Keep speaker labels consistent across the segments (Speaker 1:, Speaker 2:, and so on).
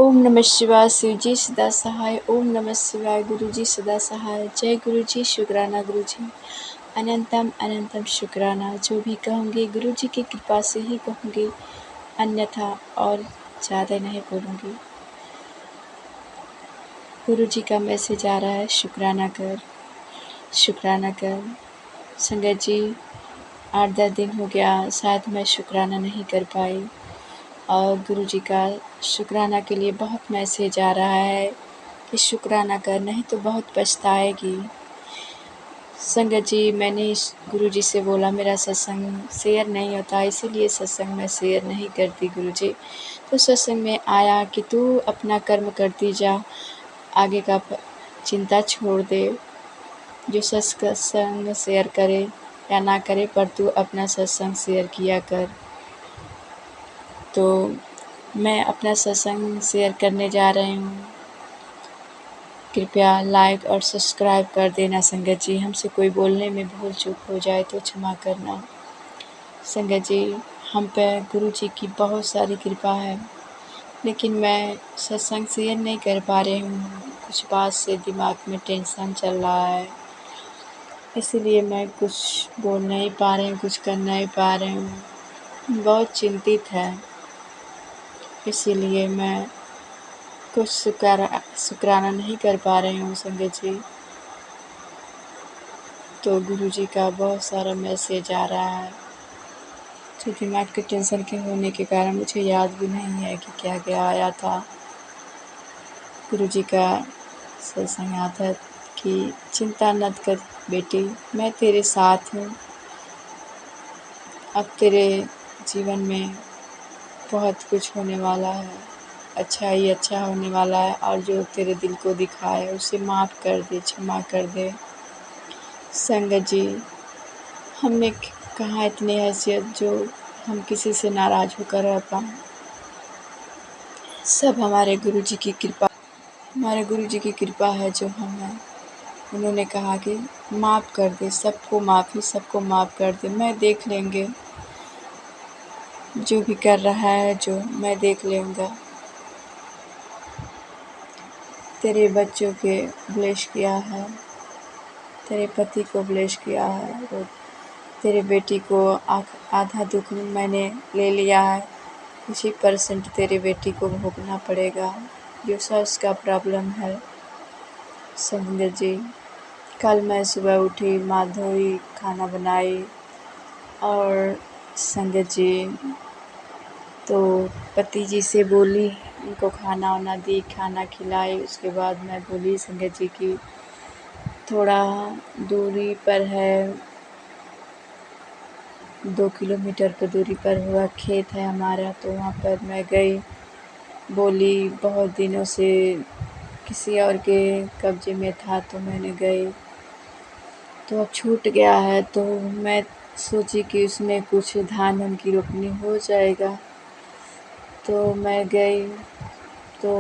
Speaker 1: ओम नमः शिवाय। शिव जी सदा सहाय। ओम नमः शिवाय। गुरु जी सदा सहाय। जय गुरु जी। शुक्राना गुरु जी। अनंतम अनंतम शुक्राना। जो भी कहूँगी गुरु जी की कृपा से ही कहूँगी, अन्यथा और ज़्यादा नहीं बोलूँगी। गुरु जी का मैसेज आ रहा है, शुक्राना कर, शुक्राना कर। संगत जी, 8-10 दिन हो गया शायद मैं शुक्राना नहीं कर पाई, और गुरु जी का शुक्राना के लिए बहुत मैसेज आ रहा है कि शुक्राना कर, नहीं तो बहुत पछताएगी। संगत जी, मैंने गुरु जी से बोला मेरा सत्संग शेयर नहीं होता, इसीलिए सत्संग में शेयर नहीं करती गुरु जी। तो सत्संग में आया कि तू अपना कर्म करती जा, आगे का चिंता छोड़ दे। जो सत्संग शेयर करे या ना करे, पर तू अपना सत्संग शेयर किया कर। तो मैं अपना सत्संग शेयर करने जा रही हूँ। कृपया लाइक और सब्सक्राइब कर देना संगत जी। हमसे कोई बोलने में भूल चूक हो जाए तो क्षमा करना। संगत जी, हम पे गुरु जी की बहुत सारी कृपा है, लेकिन मैं सत्संग शेयर नहीं कर पा रही हूँ। कुछ बात से दिमाग में टेंशन चल रहा है, इसीलिए मैं कुछ बोल नहीं पा रही हूँ, कुछ कर नहीं पा रही हूँ। बहुत चिंतित है, इसीलिए मैं कुछ शुक्राना नहीं कर पा रही हूँ संगत जी। तो गुरु जी का बहुत सारा मैसेज आ रहा है, तो दिमाग के टेंशन के होने के कारण मुझे याद भी नहीं है कि क्या क्या आया था। गुरु जी का सत्संग आता कि चिंता मत कर बेटी, मैं तेरे साथ हूँ। अब तेरे जीवन में बहुत कुछ होने वाला है, अच्छा ही अच्छा होने वाला है, और जो तेरे दिल को दिखा है उसे माफ़ कर दे, क्षमा कर दे। संगत जी, हमने कहाँ इतनी हैसियत जो हम किसी से नाराज़ होकर रह पाएँ। सब हमारे गुरु जी की कृपा, हमारे गुरु जी की कृपा है जो हम हैं। उन्होंने कहा कि माफ़ कर दे, सबको माफ़ी, सबको माफ़ कर दे, मैं देख लेंगे, जो भी कर रहा है जो मैं देख लूँगा। तेरे बच्चों के ब्लेस किया है, तेरे पति को ब्लेस किया है, और तेरे बेटी को आधा दुख मैंने ले लिया है। कुछ ही % तेरे बेटी को भोगना पड़ेगा, जो सॉस का प्रॉब्लम है। संगत जी, कल मैं सुबह उठी, माँ धोई, खाना बनाई, और संगत जी तो पति जी से बोली, उनको खाना वाना दी, खाना खिलाई। उसके बाद मैं बोली संगत जी की थोड़ा दूरी पर है, 2 किलोमीटर की दूरी पर हुआ खेत है हमारा, तो वहाँ पर मैं गई। बोली बहुत दिनों से किसी और के कब्जे में था, तो मैंने गई, तो अब छूट गया है, तो मैं सोची कि उसमें कुछ धान उनकी रोपनी हो जाएगा। तो मैं गई, तो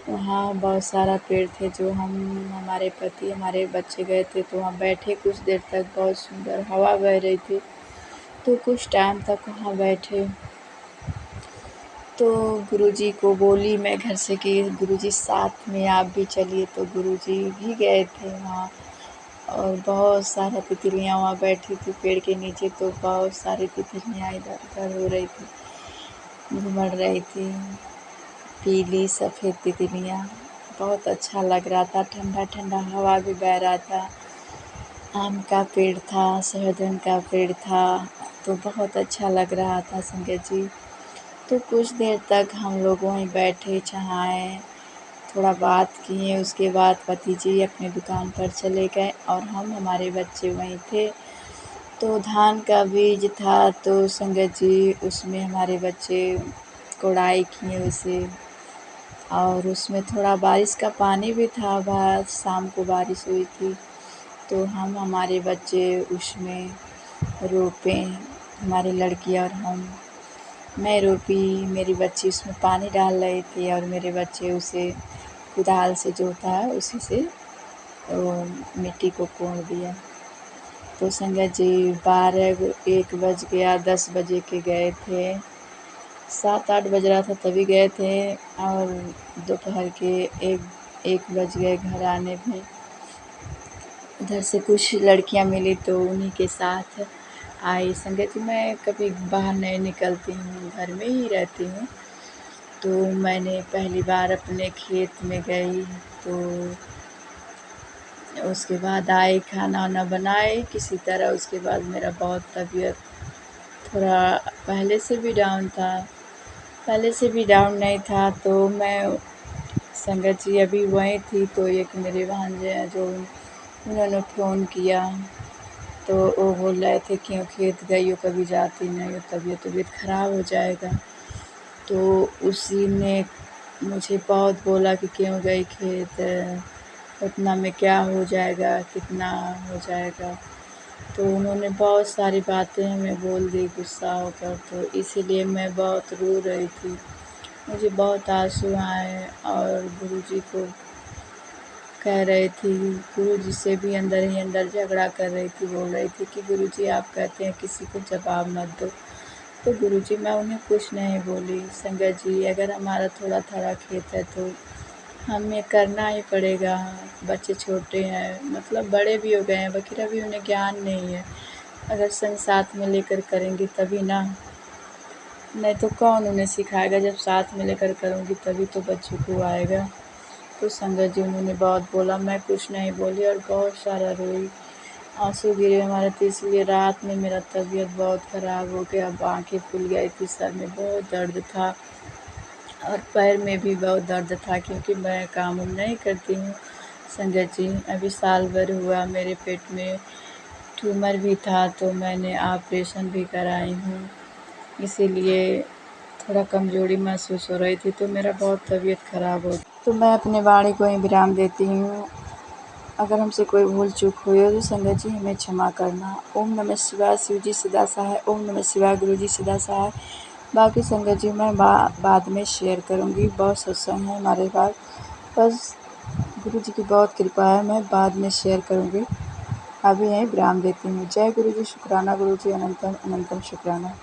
Speaker 1: वहाँ बहुत सारा पेड़ थे, जो हमारे पति हमारे बच्चे गए थे, तो वहाँ बैठे कुछ देर तक, बहुत सुंदर हवा बह रही थी, तो कुछ टाइम तक वहाँ बैठे। तो गुरुजी को बोली मैं घर से कि गुरुजी साथ में आप भी चलिए, तो गुरुजी भी गए थे वहाँ, और बहुत सारा तितलियाँ वहाँ बैठी थी पेड़ के नीचे, तो बहुत सारी तितलियाँ इधर उधर हो रही थी, घूमड़ रही थी, पीली सफ़ेद तितलियाँ। बहुत अच्छा लग रहा था, ठंडा ठंडा हवा भी बह रहा था। आम का पेड़ था, सहजन का पेड़ था, तो बहुत अच्छा लग रहा था संगत जी। तो कुछ देर तक हम लोग वहीं बैठे, छाए, थोड़ा बात किए। उसके बाद पति जी अपनी दुकान पर चले गए, और हम हमारे बच्चे वहीं थे। तो धान का बीज था, तो संगत जी उसमें हमारे बच्चे कोड़ाई किए उसे, और उसमें थोड़ा बारिश का पानी भी था, बाद शाम को बारिश हुई थी, तो हम हमारे बच्चे उसमें रोपे, हमारी लड़की और हम। मैं रोपी, मेरी बच्ची उसमें पानी डाल रही थी, और मेरे बच्चे उसे कुदाल से जो होता है उसी से वो मिट्टी को कोड़ दिया। तो संगत जी 12-1 बज गया, 10 बजे के गए थे, 7-8 बज रहा था तभी गए थे और दोपहर के 1 बज गए घर आने में। उधर से कुछ लड़कियां मिली तो उन्हीं के साथ आई संगत जी। मैं कभी बाहर नहीं निकलती हूँ, घर में ही रहती हूँ। तो मैंने पहली बार अपने खेत में गई, तो उसके बाद आई, खाना वाना बनाए किसी तरह। उसके बाद मेरा बहुत तबीयत थोड़ा पहले से भी डाउन था, पहले से भी डाउन नहीं था। तो मैं संगत जी अभी वहीं थी, तो एक मेरे भांजे हैं जो उन्होंने फ़ोन किया, तो वो बोल रहे थे क्यों खेत गई हो, कभी जाती नहीं हो, तबीयत ख़राब हो जाएगा। तो उसी ने मुझे बहुत बोला कि क्यों गई खेत, उतना में क्या हो जाएगा, कितना हो जाएगा। तो उन्होंने बहुत सारी बातें हमें बोल दी गुस्सा होकर, तो इसीलिए मैं बहुत रो रही थी। मुझे बहुत आँसू आए और गुरुजी को कह रही थी, गुरुजी से भी अंदर ही अंदर झगड़ा कर रही थी। बोल रही थी कि गुरुजी आप कहते हैं किसी को जवाब मत दो। तो गुरुजी मैं उन्हें कुछ नहीं बोली। संगत जी अगर हमारा थोड़ा-थोड़ा खेत है तो हमें करना ही पड़ेगा। बच्चे छोटे हैं, मतलब बड़े भी हो गए हैं, बाकी अभी उन्हें ज्ञान नहीं है। अगर संग साथ में लेकर करेंगे तभी ना, नहीं तो कौन उन्हें सिखाएगा। जब साथ में लेकर करूँगी तभी तो बच्चों को आएगा। तो संगत जी उन्होंने बहुत बोला, मैं कुछ नहीं बोली और बहुत सारा रोई, आंसू गिरे हमारे। तो इसलिए रात में मेरा तबीयत बहुत ख़राब हो गया, आँखें फूल गई थी, सर में बहुत दर्द था और पैर में भी बहुत दर्द था, क्योंकि मैं काम वाम नहीं करती हूँ। संगत जी अभी साल भर हुआ, मेरे पेट में ट्यूमर भी था, तो मैंने ऑपरेशन भी कराई हूँ। इसीलिए थोड़ा कमज़ोरी महसूस हो रही थी, तो मेरा बहुत तबीयत ख़राब हो। तो मैं अपने वाणी को ही विराम देती हूँ। अगर हमसे कोई भूल चूक हुई हो तो संगत जी हमें क्षमा करना। ओम नमः शिवाय। शिव जी सदा सहाय। ओम नमः शिवाय। गुरु जी सदा सहाय। बाकी संगत जी मैं बाद में शेयर करूँगी। बहुत सत्संग है हमारे पास, बस गुरु जी की बहुत कृपा है, मैं बाद में शेयर करूँगी। अभी यहीं विराम देती हूँ। जय गुरु जी। शुक्राना गुरु जी। अनंतम अनंतम शुक्राना।